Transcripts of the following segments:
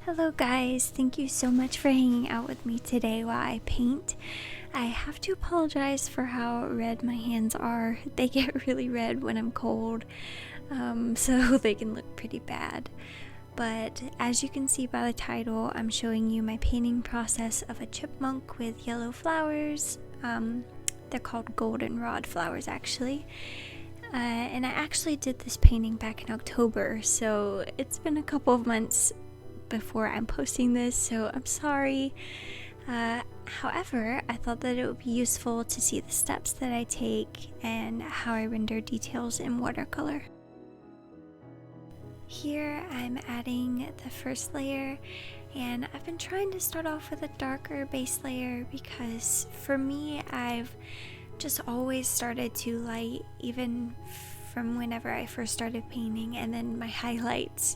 Hello guys, thank you so much for hanging out with me today while I paint. I have to apologize for how red my hands are. They get really red when I'm cold, so they can look pretty bad. But as you can see by the title, I'm showing you my painting process of a chipmunk with yellow flowers. They're called goldenrod flowers actually. And I actually did this painting back in October, so it's been a couple of months before I'm posting this, so I'm sorry. However, I thought that it would be useful to see the steps that I take and how I render details in watercolor. Here I'm adding the first layer, and I've been trying to start off with a darker base layer because for me I've just always started to light, even from whenever I first started painting, and then my highlights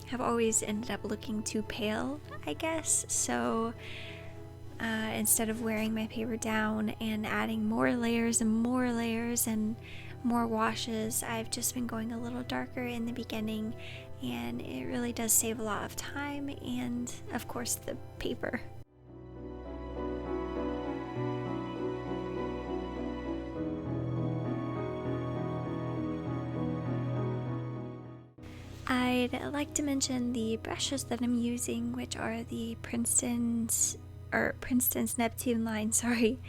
have always ended up looking too pale, I guess. So instead of wearing my paper down and adding more layers and more washes, I've just been going a little darker in the beginning, and it really does save a lot of time and of course the paper. I'd like to mention the brushes that I'm using, which are the Princeton's Neptune line, sorry.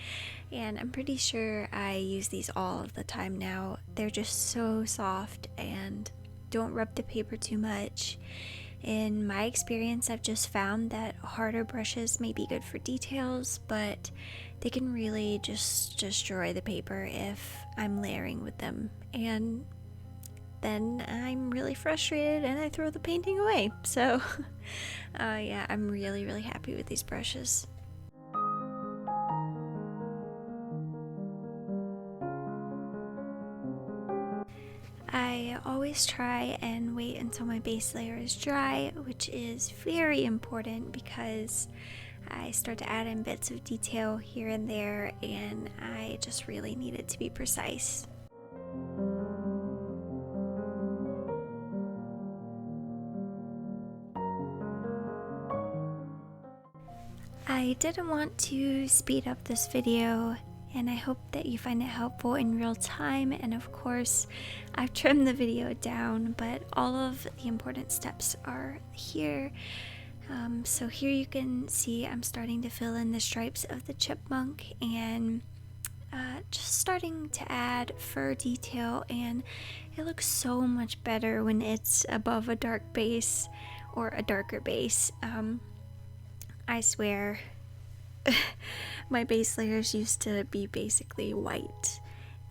And I'm pretty sure I use these all of the time now. They're just so soft and don't rub the paper too much. In my experience, I've just found that harder brushes may be good for details, but they can really just destroy the paper if I'm layering with them. And then I'm really frustrated and I throw the painting away. So yeah, I'm really happy with these brushes. I always try and wait until my base layer is dry, which is very important because I start to add in bits of detail here and there, and I just really need it to be precise. I didn't want to speed up this video, and I hope that you find it helpful in real time. And of course, I've trimmed the video down, but all of the important steps are here. So here you can see I'm starting to fill in the stripes of the chipmunk and just starting to add fur detail, and it looks so much better when it's above a dark base or a darker base. I swear, my base layers used to be basically white,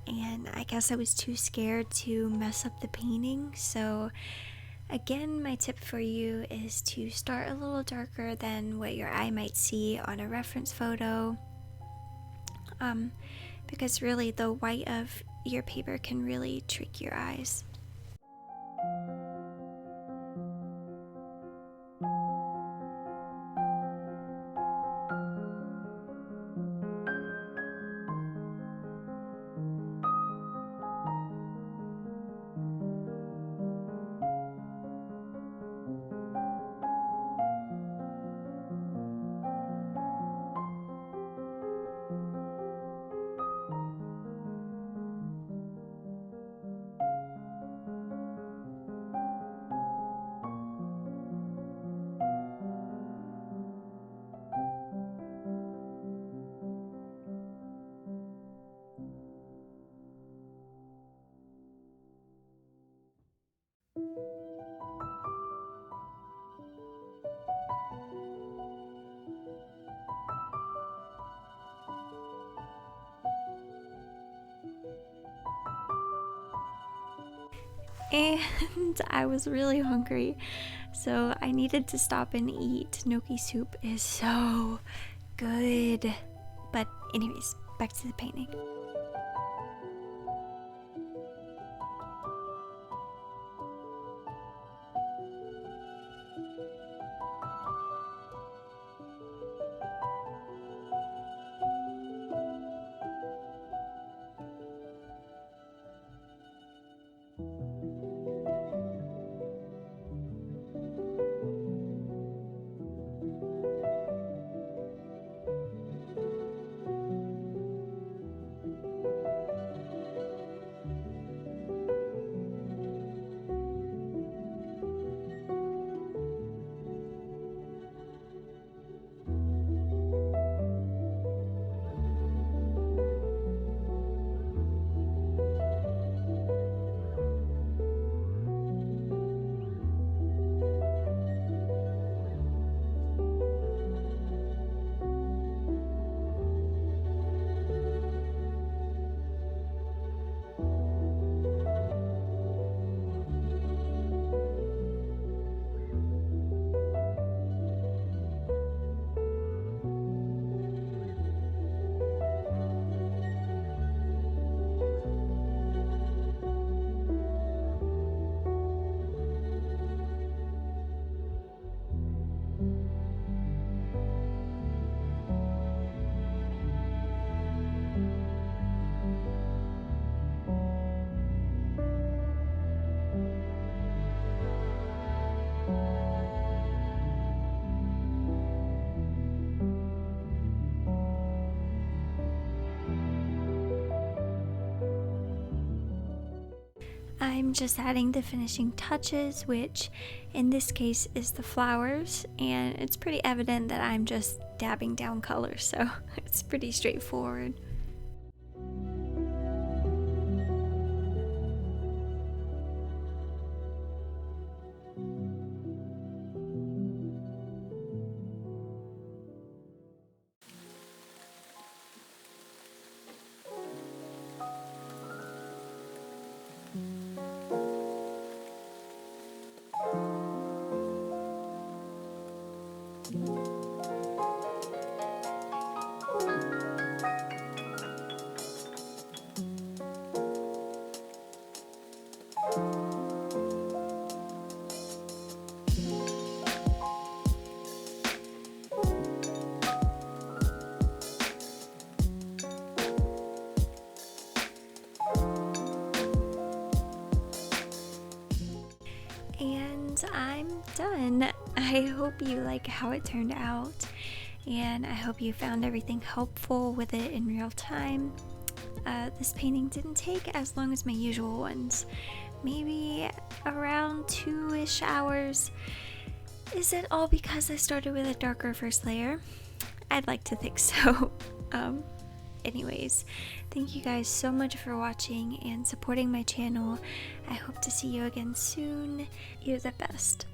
and I guess I was too scared to mess up the painting. So again, my tip for you is to start a little darker than what your eye might see on a reference photo, because really the white of your paper can really trick your eyes. And I was really hungry, so I needed to stop and eat. Gnocchi soup is so good. But anyways, back to the painting. I'm just adding the finishing touches, which in this case is the flowers, and it's pretty evident that I'm just dabbing down colors, so it's pretty straightforward. And I'm done. I hope you like how it turned out, and I hope you found everything helpful with it in real time. This painting didn't take as long as my usual ones, maybe around 2-ish hours. Is it all because I started with a darker first layer? I'd like to think so. Anyways, thank you guys so much for watching and supporting my channel. I hope to see you again soon. You're the best.